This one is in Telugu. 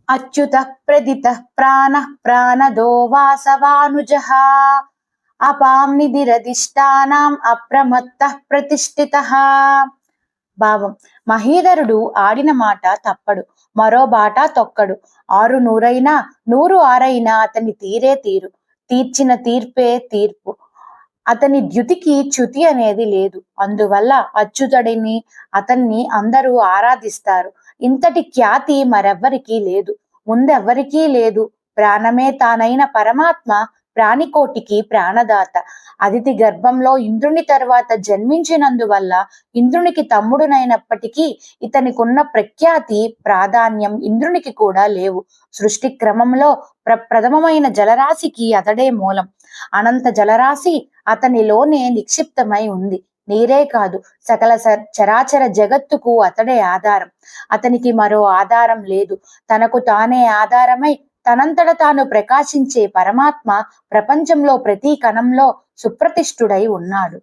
అచ్యుత ప్రదిత ప్రాణదో వాసవానుజః అపాం నిధిరధిష్టానాం అప్రమత్త ప్రతిష్ఠిత. భావం: మహీధరుడు ఆడిన మాట తప్పడు, మరో బాట తొక్కడు. 6 నూరైనా 100 ఆరైనా అతని తీరే తీరు, తీర్చిన తీర్పే తీర్పు. అతని ద్యుతికి చ్యుతి అనేది లేదు. అందువల్ల అచ్యుతుడిని, అతన్ని అందరూ ఆరాధిస్తారు. ఇంతటి ఖ్యాతి మరెవ్వరికీ లేదు, ముందెవ్వరికీ లేదు. ప్రాణమే తానైన పరమాత్మ ప్రాణికోటికి ప్రాణదాత. అదితి గర్భంలో ఇంద్రుని తరువాత జన్మించినందువల్ల ఇంద్రునికి తమ్ముడునైనప్పటికీ ఇతనికున్న ప్రఖ్యాతి, ప్రాధాన్యం ఇంద్రునికి కూడా లేవు. సృష్టి క్రమంలో ప్రథమమైన జలరాశికి అతడే మూలం. అనంత జలరాశి అతనిలోనే నిక్షిప్తమై ఉంది. నీరే కాదు, సకల చరాచర జగత్తుకు అతడే ఆధారం. అతనికి మరో ఆధారం లేదు. తనకు తానే ఆధారమై తనంతట తాను ప్రకాశించే పరమాత్మ ప్రపంచంలో ప్రతి కణంలో సుప్రతిష్ఠుడై ఉన్నాడు.